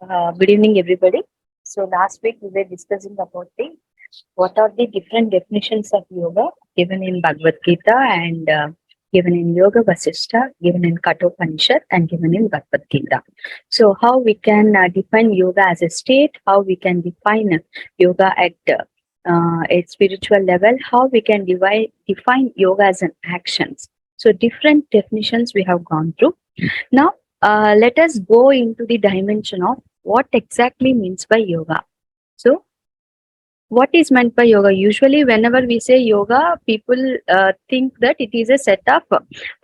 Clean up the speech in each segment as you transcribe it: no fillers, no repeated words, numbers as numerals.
Good evening, everybody. So last week we were discussing about the what are the different definitions of yoga given in Bhagavad Gita and given in Yoga Vasishta, given in Kathopanishad, and given in Bhagavad Gita. So how we can define yoga as a state, how we can define yoga at a spiritual level, how we can define yoga as an actions. So different definitions we have gone through. Now, let us go into the dimension of what exactly means by yoga. So, what is meant by yoga? Usually, whenever we say yoga, people think that it is a set of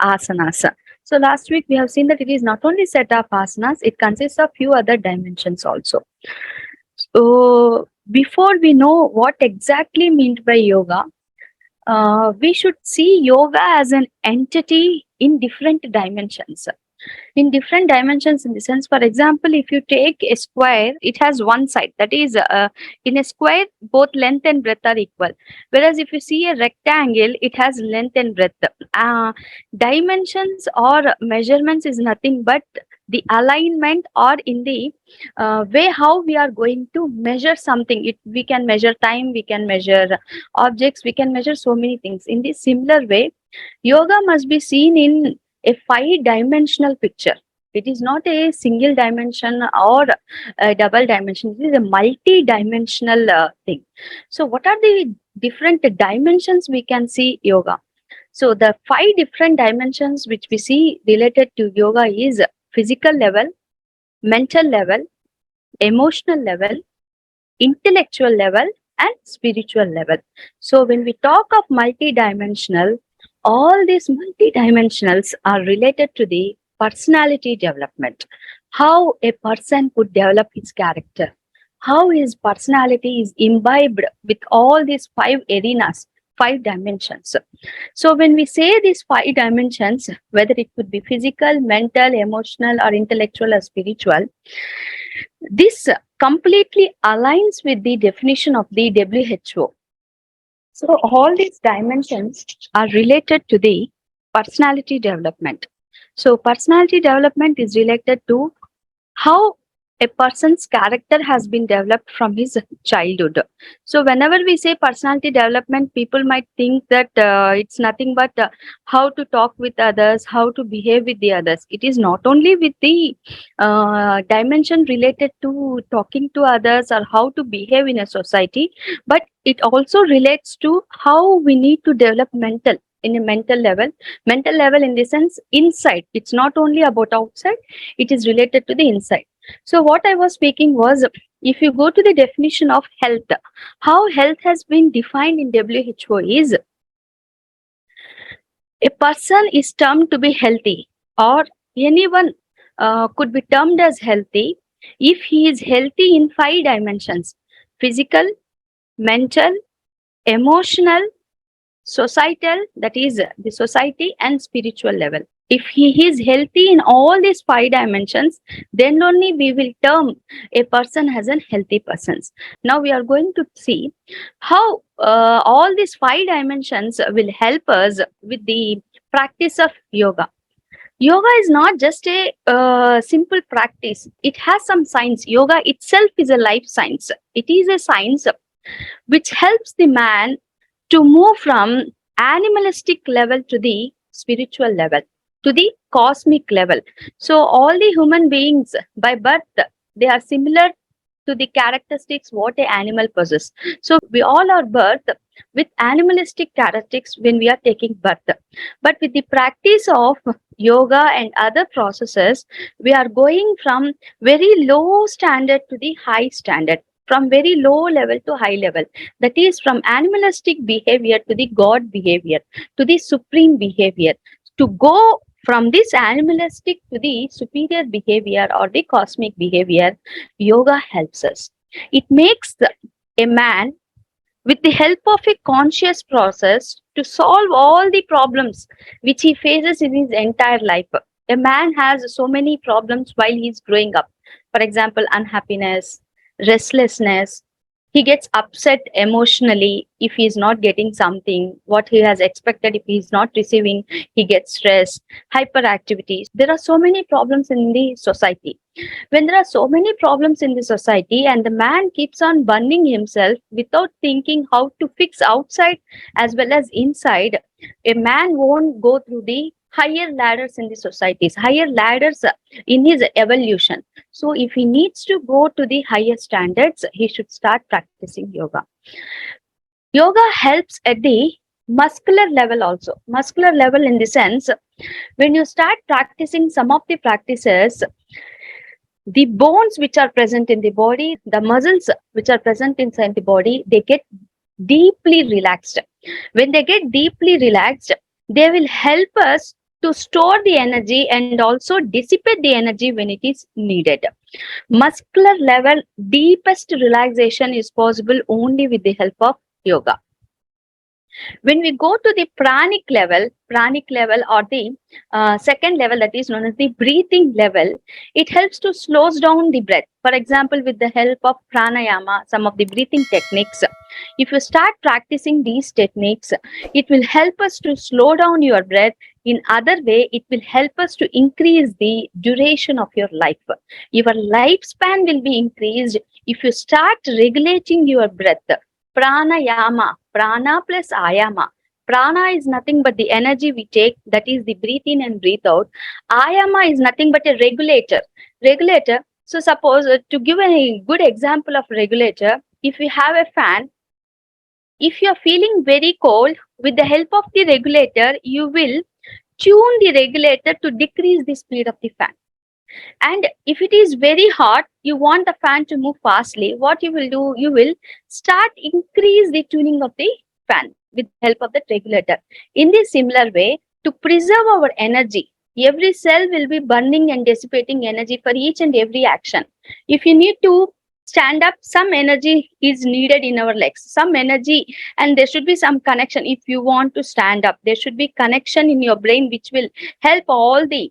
asanas. So, last week we have seen that it is not only set of asanas; it consists of few other dimensions also. So, before we know what exactly meant by yoga, we should see yoga as an entity in different dimensions. In different dimensions, in the sense, for example, if you take a square, it has one side, that is in a square both length and breadth are equal, whereas if you see a rectangle, it has length and breadth. Dimensions or measurements is nothing but the alignment or in the way how we are going to measure something. We can measure time, we can measure objects, we can measure so many things. In this similar way, yoga must be seen in a 5-dimensional picture. It is not a single dimension or a double dimension. It is a multi-dimensional thing. So what are the different dimensions we can see yoga? So the 5 different dimensions which we see related to yoga is physical level, mental level, emotional level, intellectual level, and spiritual level. So when we talk of multi-dimensional, all these multi-dimensionals are related to the personality development. How a person could develop his character, how his personality is imbibed with all these 5 arenas, 5 dimensions. So when we say these 5 dimensions, whether it could be physical, mental, emotional, or intellectual or spiritual, this completely aligns with the definition of the WHO. So all these dimensions are related to the personality development. So personality development is related to how a person's character has been developed from his childhood. So whenever we say personality development, people might think that it's nothing but how to talk with others, how to behave with the others. It is not only with the dimension related to talking to others or how to behave in a society, but it also relates to how we need to develop in a mental level in the sense inside. It's not only about outside, it is related to the inside. So what I was speaking was, if you go to the definition of health, how health has been defined in WHO is a person is termed to be healthy, or anyone could be termed as healthy if he is healthy in 5 dimensions: physical, mental, emotional, societal, that is the society, and spiritual level. If he is healthy in all these 5 dimensions, then only we will term a person as a healthy person. Now we are going to see how all these 5 dimensions will help us with the practice of yoga. Yoga is not just a simple practice. It has some science. Yoga itself is a life science. It is a science which helps the man to move from animalistic level to the spiritual level, to the cosmic level. So all the human beings by birth, they are similar to the characteristics what a animal possesses. So we all are birth with animalistic characteristics when we are taking birth. But with the practice of yoga and other processes, we are going from very low standard to the high standard, from very low level to high level. That is from animalistic behavior to the God behavior, to the supreme behavior. To go from this animalistic to the superior behavior or the cosmic behavior, yoga helps us. It makes a man, with the help of a conscious process, to solve all the problems which he faces in his entire life. A man has so many problems while he is growing up. For example, unhappiness, restlessness. He gets upset emotionally if he is not getting something, what he has expected, if he is not receiving, he gets stressed, hyperactivity. There are so many problems in the society. When there are so many problems in the society and the man keeps on burning himself without thinking how to fix outside as well as inside, a man won't go through the higher ladders in the societies, higher ladders in his evolution. So if he needs to go to the higher standards, he should start practicing yoga. Yoga helps at the muscular level also. Muscular level in the sense, when you start practicing some of the practices, the bones which are present in the body, the muscles which are present inside the body, they get deeply relaxed. When they get deeply relaxed, they will help us to store the energy and also dissipate the energy when it is needed. Muscular level, deepest relaxation is possible only with the help of yoga. When we go to the pranic level or the second level, that is known as the breathing level, it helps to slows down the breath. For example, with the help of pranayama, some of the breathing techniques, if you start practicing these techniques, it will help us to slow down your breath. In other way, it will help us to increase the duration of your life. Your lifespan will be increased if you start regulating your breath. Pranayama, prana plus ayama. Prana is nothing but the energy we take, that is the breathe in and breathe out. Ayama is nothing but a regulator. Regulator. So suppose, to give a good example of regulator, if we have a fan, if you are feeling very cold, with the help of the regulator, you will tune the regulator to decrease the speed of the fan. And if it is very hot, you want the fan to move fastly, what you will do, you will start increase the tuning of the fan with the help of the regulator. In this similar way, to preserve our energy, every cell will be burning and dissipating energy for each and every action. If you need to stand up, some energy is needed in our legs, some energy, and there should be some connection. If you want to stand up, there should be connection in your brain which will help all the.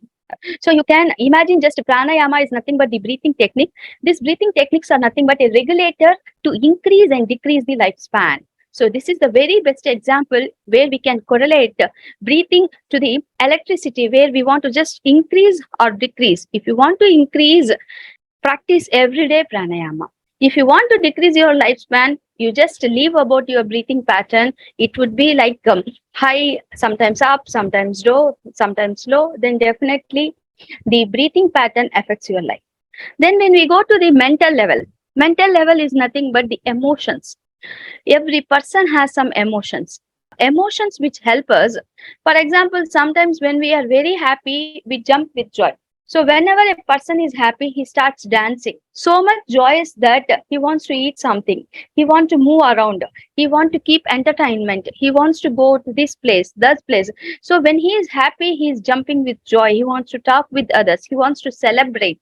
So you can imagine, just pranayama is nothing but the breathing technique. These breathing techniques are nothing but a regulator to increase and decrease the lifespan. So this is the very best example where we can correlate breathing to the electricity, where we want to just increase or decrease. If you want to increase, practice everyday pranayama. If you want to decrease your lifespan, you just leave about your breathing pattern. It would be like high, sometimes up, sometimes low, sometimes low. Then definitely the breathing pattern affects your life. Then when we go to the mental level is nothing but the emotions. Every person has some emotions which help us. For example, sometimes when we are very happy, we jump with joy. So whenever a person is happy, he starts dancing. So much joyous that he wants to eat something. He wants to move around. He wants to keep entertainment. He wants to go to this place, that place. So when he is happy, he is jumping with joy. He wants to talk with others. He wants to celebrate.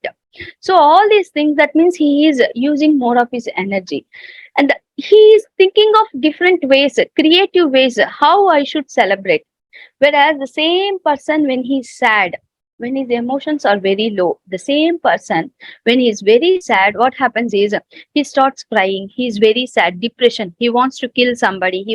So all these things, that means he is using more of his energy. And he is thinking of different ways, creative ways, how I should celebrate. Whereas the same person, when he's sad, when his emotions are very low, the same person, when he is very sad, what happens is he starts crying. He is very sad, depression. He wants to kill somebody.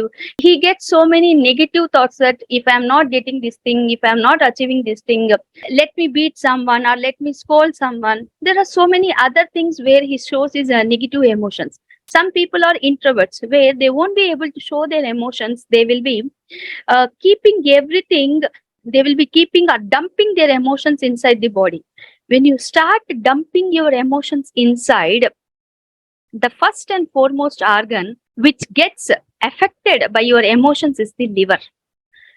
He gets so many negative thoughts that if I'm not getting this thing, if I'm not achieving this thing, let me beat someone or let me scold someone. There are so many other things where he shows his negative emotions. Some people are introverts, where they won't be able to show their emotions. They will be keeping everything, they will be keeping or dumping their emotions inside the body. When you start dumping your emotions inside, the first and foremost organ which gets affected by your emotions is the liver.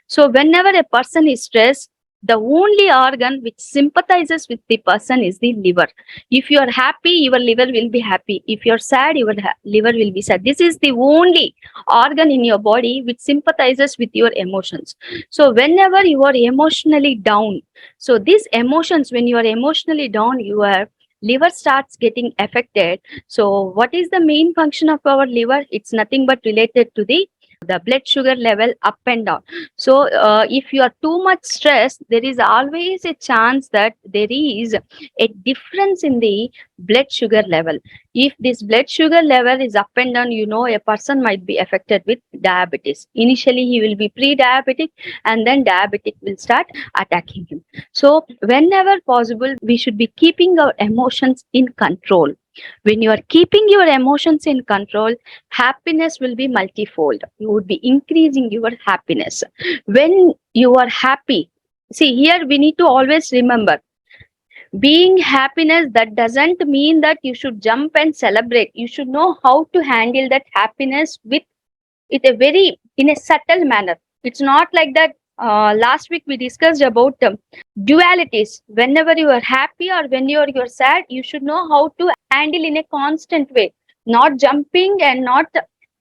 So whenever a person is stressed, the only organ which sympathizes with the person is the liver. If you are happy, your liver will be happy. If you are sad, your liver will be sad. This is the only organ in your body which sympathizes with your emotions. So whenever you are emotionally down, so these emotions, when you are emotionally down, your liver starts getting affected. So what is the main function of our liver? It's nothing but related to the the blood sugar level up and down. So if you are too much stressed, there is always a chance that there is a difference in the blood sugar level. If this blood sugar level is up and down, a person might be affected with diabetes. Initially he will be pre-diabetic, and then diabetic will start attacking him. So whenever possible, we should be keeping our emotions in control. When you are keeping your emotions in control, happiness will be multifold. You would be increasing your happiness. When you are happy, see, here we need to always remember, being happiness, that doesn't mean that you should jump and celebrate. You should know how to handle that happiness with it a very in a subtle manner. It's not like that. Last week we discussed about dualities. Whenever you are happy or when you're sad, you should know how to handle in a constant way, not jumping and not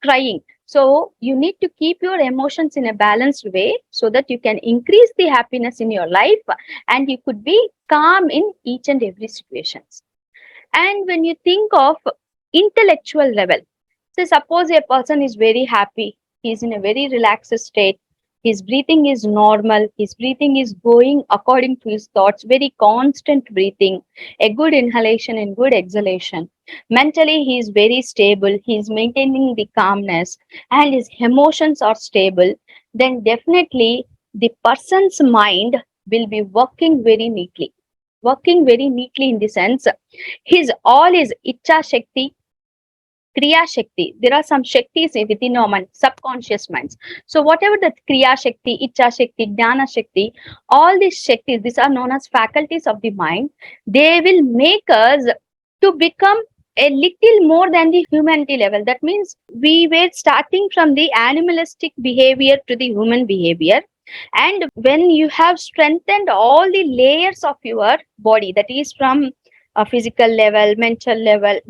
crying. So you need to keep your emotions in a balanced way so that you can increase the happiness in your life, and you could be calm in each and every situations. And when you think of intellectual level, so suppose a person is very happy, he is in a very relaxed state, his breathing is normal, his breathing is going according to his thoughts, very constant breathing, a good inhalation and good exhalation. Mentally, he is very stable, he is maintaining the calmness, and his emotions are stable, then definitely the person's mind will be working very neatly. Working very neatly in the sense, his all is Icha Shakti, Kriya Shakti. There are some Shaktis within our mind, subconscious minds. So whatever the Kriya Shakti, Icha Shakti, Jnana Shakti, all these Shaktis, these are known as faculties of the mind. They will make us to become a little more than the humanity level. That means we were starting from the animalistic behavior to the human behavior. And when you have strengthened all the layers of your body, that is from a physical level, mental level,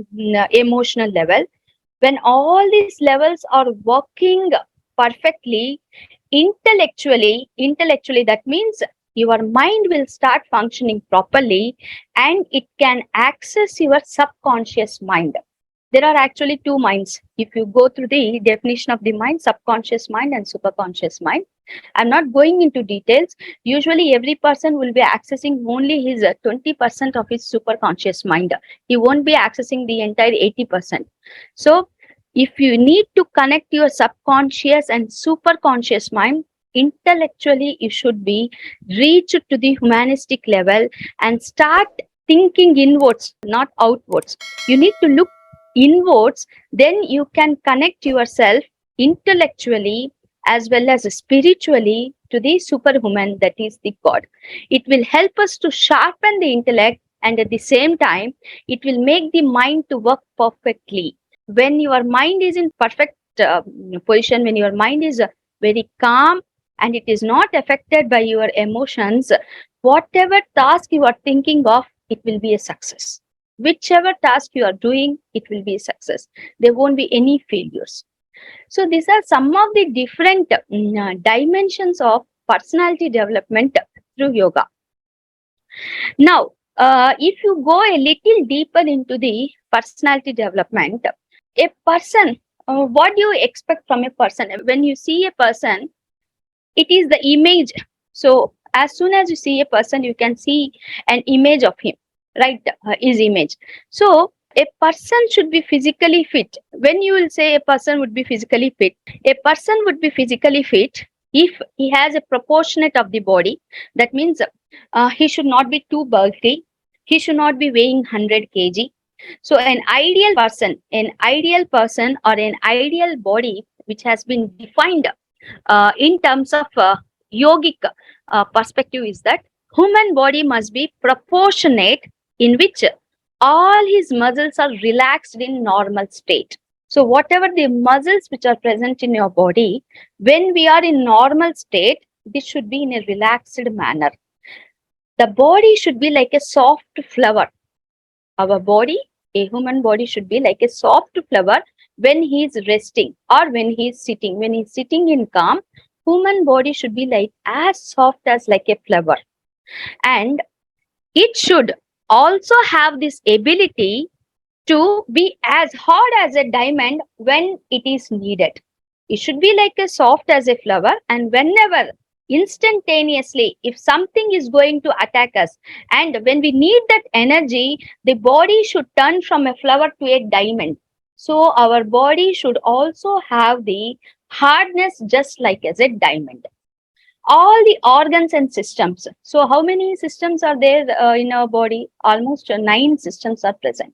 emotional level, when all these levels are working perfectly, intellectually, that means your mind will start functioning properly, and it can access your subconscious mind. There are actually two minds. If you go through the definition of the mind, subconscious mind and superconscious mind, I'm not going into details. Usually every person will be accessing only his 20% of his superconscious mind. He won't be accessing the entire 80%. So if you need to connect your subconscious and superconscious mind, intellectually you should be reached to the humanistic level and start thinking inwards, not outwards. You need to look inwards, then you can connect yourself intellectually as well as spiritually to the superhuman, that is the God. It will help us to sharpen the intellect, and at the same time it will make the mind to work perfectly. When your mind is in perfect position, when your mind is very calm and it is not affected by your emotions, whatever task you are thinking of, it will be a success. Whichever task you are doing, it will be a success. There won't be any failures. So these are some of the different dimensions of personality development through yoga. Now, if you go a little deeper into the personality development, a person, what do you expect from a person? When you see a person, it is the image. So as soon as you see a person, you can see an image of him, right? His image. So a person should be physically fit. When you will say a person would be physically fit, a person would be physically fit if he has a proportionate of the body. That means he should not be too bulky. He should not be weighing 100 kg. So an ideal person or an ideal body which has been defined in terms of yogic perspective is that human body must be proportionate, in which all his muscles are relaxed in normal state. So whatever the muscles which are present in your body, when we are in normal state, this should be in a relaxed manner. The body should be like a soft flower. Our body, a human body, should be like a soft flower when he is resting or when he is sitting. When he is sitting in calm, human body should be like as soft as like a flower. And it should also have this ability to be as hard as a diamond when it is needed. It should be like as soft as a flower, and whenever instantaneously if something is going to attack us and when we need that energy, the body should turn from a flower to a diamond. So our body should also have the hardness just like as a diamond. All the organs and systems. So how many systems are there in our body? Almost 9 systems are present.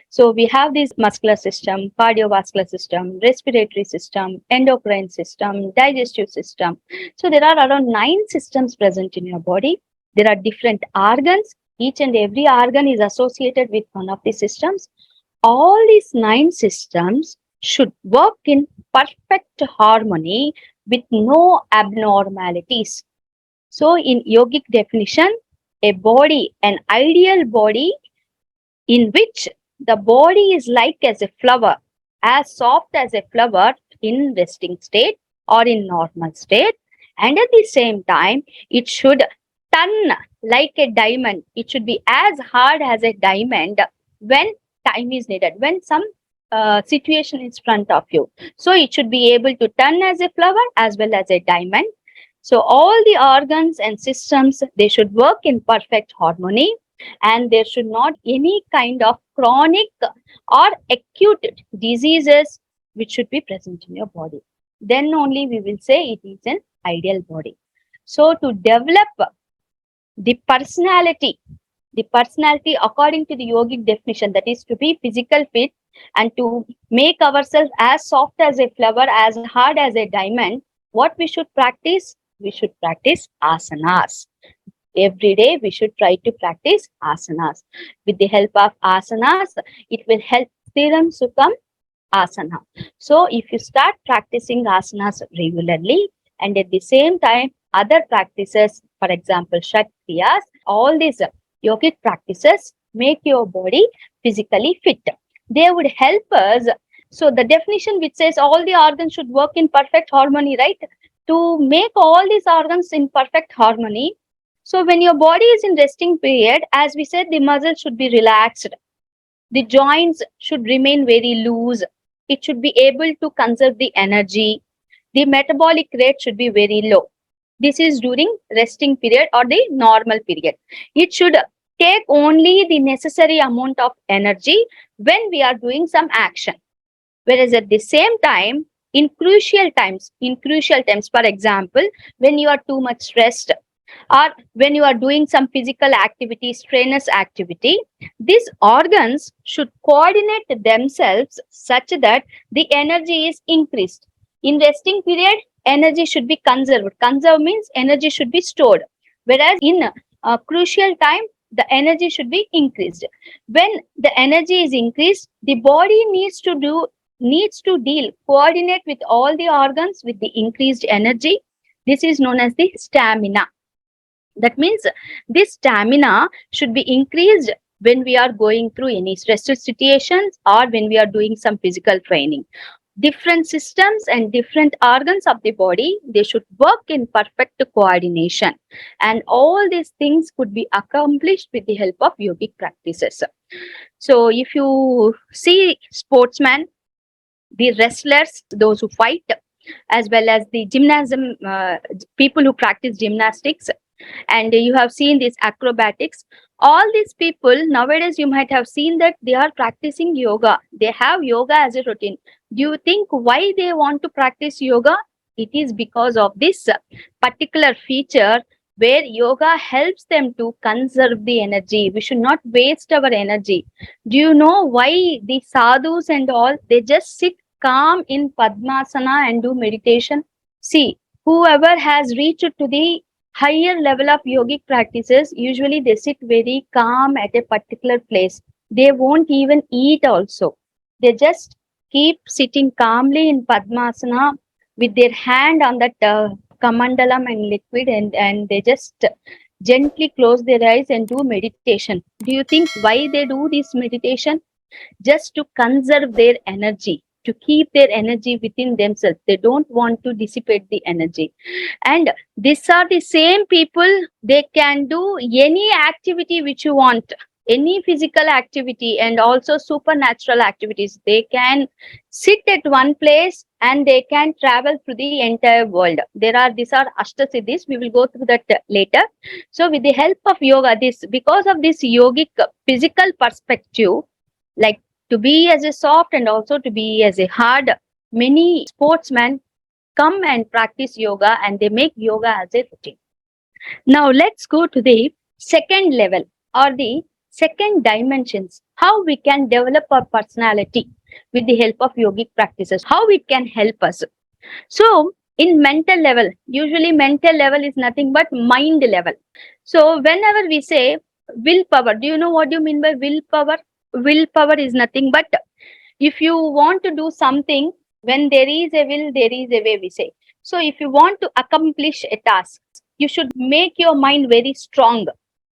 So we have this muscular system, cardiovascular system, respiratory system, endocrine system, digestive system. So there are around 9 systems present in your body. There are different organs. Each and every organ is associated with one of the systems. All these 9 systems should work in perfect harmony with no abnormalities. So in yogic definition, a body, an ideal body in which the body is like as a flower, as soft as a flower in resting state or in normal state, and at the same time it should turn like a diamond. It should be as hard as a diamond when time is needed, when some situation is front of you. So it should be able to turn as a flower as well as a diamond. So all the organs and systems, they should work in perfect harmony, and there should not any kind of chronic or acute diseases which should be present in your body. Then only we will say it is an ideal body. So to develop the personality according to the yogic definition, that is to be physical fit and to make ourselves as soft as a flower, as hard as a diamond, what we should practice? We should practice asanas. Every day we should try to practice asanas. With the help of asanas, it will help Stiram Sukham Asana. So if you start practicing asanas regularly and at the same time other practices, for example Shakriyas, all these yogic practices make your body physically fit. They would help us. So the definition which says all the organs should work in perfect harmony, right? To make all these organs in perfect harmony, so when your body is in resting period, as we said, the muscles should be relaxed. The joints should remain very loose. It should be able to conserve the energy. The metabolic rate should be very low. This is during resting period or the normal period. It should take only the necessary amount of energy when we are doing some action. Whereas at the same time, in crucial times, for example, when you are too much stressed, or when you are doing some physical activity, strenuous activity, these organs should coordinate themselves such that the energy is increased. In resting period, energy should be conserved. Conserve means energy should be stored. Whereas in a crucial time, the energy should be increased. When the energy is increased, the body needs to coordinate with all the organs with the increased energy. This is known as the stamina. That means this stamina should be increased when we are going through any stressful situations or when we are doing some physical training. Different systems and different organs of the body, they should work in perfect coordination. And all these things could be accomplished with the help of yogic practices. So if you see sportsmen, the wrestlers, those who fight, as well as the gymnasium, people who practice gymnastics, and you have seen these acrobatics, all these people nowadays you might have seen that they are practicing yoga. They have yoga as a routine. Do you think why they want to practice yoga? It is because of this particular feature where yoga helps them to conserve the energy. We should not waste our energy. Do you know why the sadhus and all, they just sit calm in Padmasana and do meditation? See, whoever has reached to the higher level of yogic practices, usually they sit very calm at a particular place. They won't even eat also. They just keep sitting calmly in Padmasana with their hand on that kamandalam and liquid, and they just gently close their eyes and do meditation. Do you think why they do this meditation? Just to conserve their energy, to keep their energy within themselves. They don't want to dissipate the energy. And these are the same people, they can do any activity which you want, any physical activity and also supernatural activities. They can sit at one place and they can travel through the entire world. These are Ashtasiddhis. We will go through that later. So with the help of yoga, because of this yogic physical perspective, like to be as a soft and also to be as a hard, many sportsmen come and practice yoga and they make yoga as a routine. Now let's go to the second level or the second dimensions, how we can develop our personality with the help of yogic practices, how it can help us. So in mental level, usually mental level is nothing but mind level. So whenever we say willpower, do you know what you mean by willpower? Willpower is nothing but if you want to do something, when there is a will, there is a way, we say. So if you want to accomplish a task, you should make your mind very strong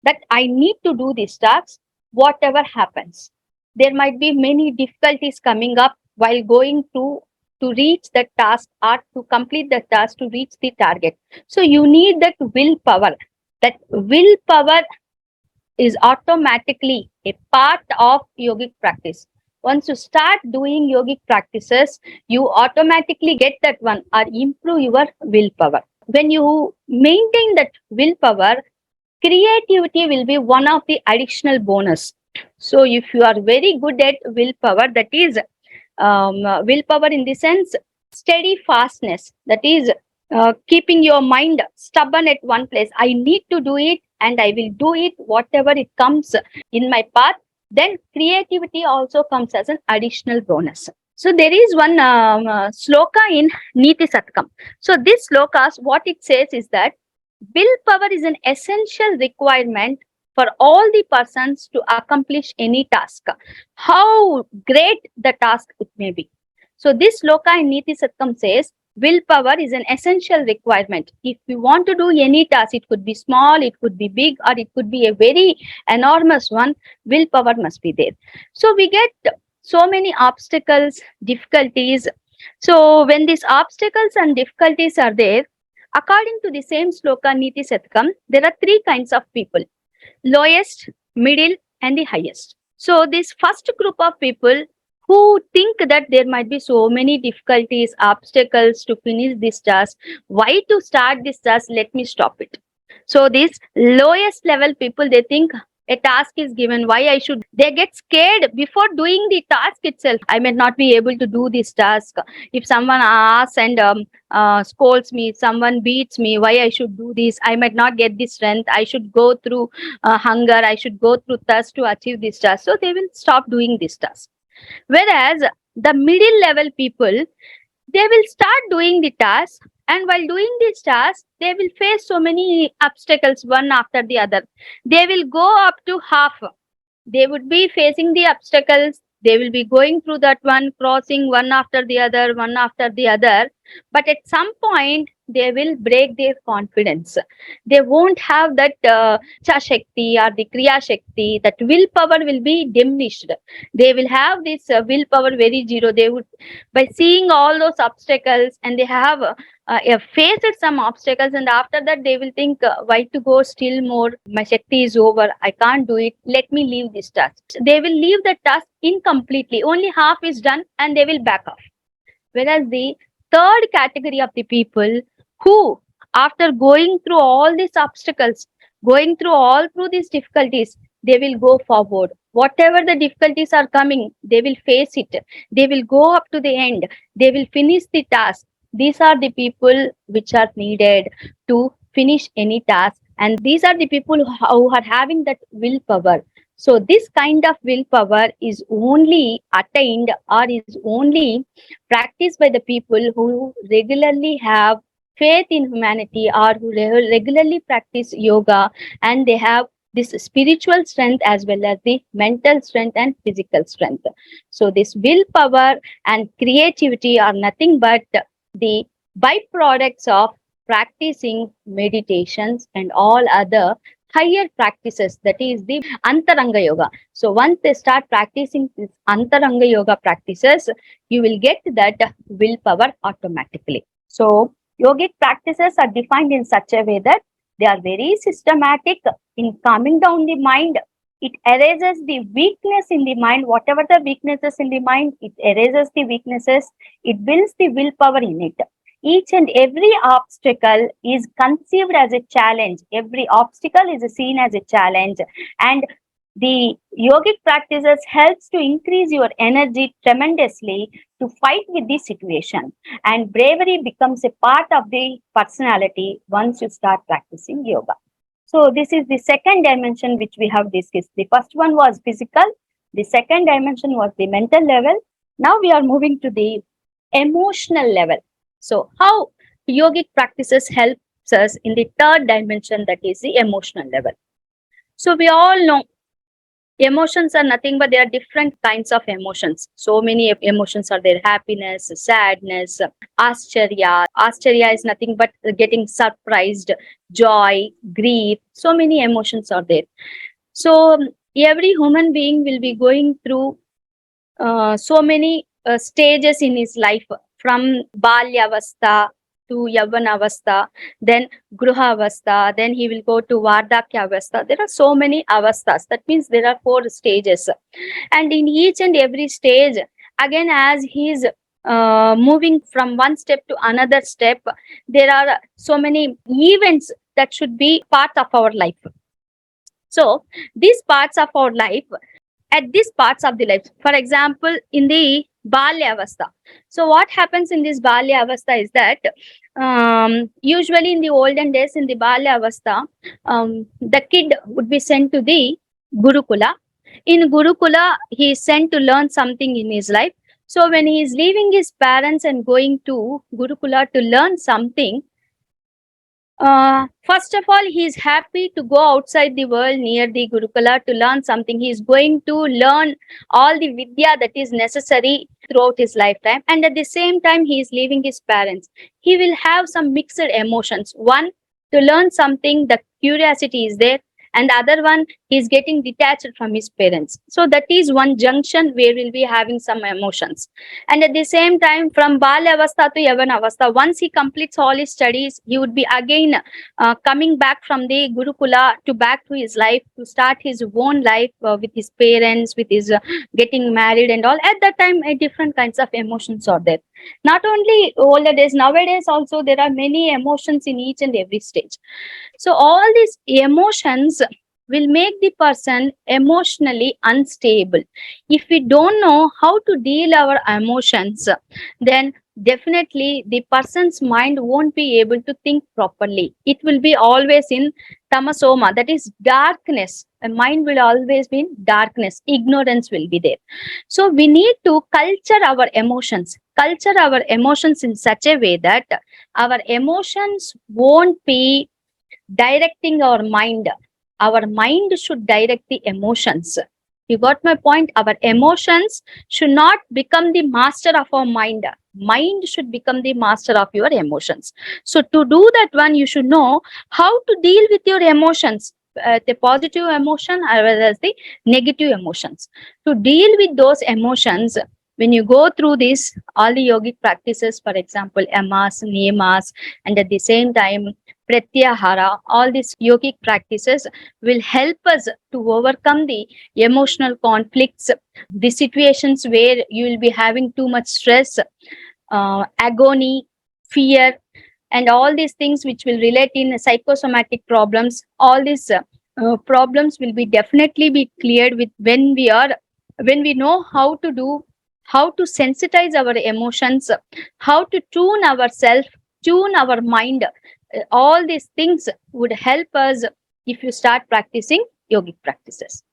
that I need to do this task, whatever happens. There might be many difficulties coming up while going to reach the task or to complete the task to reach the target. So you need that willpower. That willpower is automatically a part of yogic practice. Once you start doing yogic practices, you automatically get that one or improve your willpower. When you maintain that willpower, creativity will be one of the additional bonus. So if you are very good at willpower, that is willpower in the sense steady fastness, that is keeping your mind stubborn at one place. I need to do it and I will do it whatever it comes in my path. Then creativity also comes as an additional bonus. So there is one sloka in Niti Satkam. So this slokas, what it says is that willpower is an essential requirement for all the persons to accomplish any task, how great the task it may be. So this sloka in Niti Satkam says willpower is an essential requirement. If you want to do any task, it could be small, it could be big, or it could be a very enormous one, willpower must be there. So we get so many obstacles, difficulties. So when these obstacles and difficulties are there, according to the same sloka Niti Satkam, there are three kinds of people: lowest, middle, and the highest. So this first group of people who think that there might be so many difficulties, obstacles to finish this task, why to start this task? Let me stop it. So these lowest level people, they think a task is given, why I should, they get scared before doing the task itself. I may not be able to do this task. If someone asks and scolds me, someone beats me, why I should do this? I might not get the strength. I should go through hunger. I should go through thirst to achieve this task. So they will stop doing this task. Whereas the middle level people, they will start doing the task, and while doing this task, they will face so many obstacles one after the other. They will go up to half. They would be facing the obstacles. They will be going through that one, crossing one after the other, one after the other. But at some point, they will break their confidence. They won't have that cha shakti or the kriya shakti. That willpower will be diminished. They will have this willpower very zero. They would, by seeing all those obstacles, and they have faced some obstacles, and after that they will think, why to go still more? My shakti is over. I can't do it. Let me leave this task. They will leave the task incompletely. Only half is done, and they will back off. Whereas the third category of the people who, after going through all these obstacles, going through all through these difficulties, they will go forward. Whatever the difficulties are coming, they will face it. They will go up to the end. They will finish the task. These are the people which are needed to finish any task. And these are the people who are having that willpower. So this kind of willpower is only attained or is only practiced by the people who regularly have faith in humanity or who regularly practice yoga, and they have this spiritual strength as well as the mental strength and physical strength. So this willpower and creativity are nothing but the byproducts of practicing meditations and all other higher practices, that is the Antaranga Yoga. So once they start practicing this Antaranga Yoga practices, you will get that willpower automatically. So yogic practices are defined in such a way that they are very systematic in calming down the mind, It erases the weakness in the mind, whatever the weaknesses in the mind, it erases the weaknesses, it builds the willpower in it. Each and every obstacle is conceived as a challenge. Every obstacle is seen as a challenge. And the yogic practices helps to increase your energy tremendously to fight with the situation. And bravery becomes a part of the personality once you start practicing yoga. So this is the second dimension which we have discussed. The first one was physical. The second dimension was the mental level. Now we are moving to the emotional level. So how yogic practices helps us in the third dimension, that is the emotional level. So we all know emotions are nothing but there are different kinds of emotions. So many emotions are there: happiness, sadness, ascharya is nothing but getting surprised, joy, grief. So many emotions are there. So every human being will be going through so many stages in his life, from balyavastha to yavanavastha, then gruhavastha, then he will go to vardhakyavastha. There are so many avasthas. That means there are 4 stages. And in each and every stage, again, as he is moving from one step to another step, there are so many events that should be part of our life. So these parts of our life, at these parts of the life, for example, in the balya avastha. So what happens in this balya avastha is that usually in the olden days, in the balya avastha, the kid would be sent to the gurukula. In gurukula, he is sent to learn something in his life. So when he is leaving his parents and going to gurukula to learn something, first of all, he is happy to go outside the world near the Gurukula to learn something. He is going to learn all the vidya that is necessary throughout his lifetime. And at the same time, he is leaving his parents. He will have some mixed emotions. One, to learn something, the curiosity is there. And the other one, he is getting detached from his parents. So that is one junction where we'll be having some emotions. And at the same time, from Balya Avastha to Yavan Avastha, once he completes all his studies, he would be again coming back from the Gurukula to back to his life, to start his own life with his parents, with his getting married and all. At that time, different kinds of emotions are there. Not only older days, nowadays also there are many emotions in each and every stage. So all these emotions will make the person emotionally unstable. If we don't know how to deal our emotions, then definitely the person's mind won't be able to think properly. It will be always in tamasoma, that is darkness. The mind will always be in darkness. Ignorance will be there. So we need to culture our emotions. Culture our emotions in such a way that our emotions won't be directing our mind. Our mind should direct the emotions. You got my point? Our emotions should not become the master of our mind. Mind should become the master of your emotions. So to do that one, you should know how to deal with your emotions. The positive emotion as well as the negative emotions. To deal with those emotions, when you go through this, all the yogic practices, for example, yamas, niyamas, and at the same time, pratyahara, all these yogic practices will help us to overcome the emotional conflicts, the situations where you will be having too much stress, agony, fear, and all these things which will relate in psychosomatic problems. All these problems will be definitely be cleared with when we know how to do, how to sensitize our emotions, how to tune ourselves, tune our mind. All these things would help us if you start practicing yogic practices.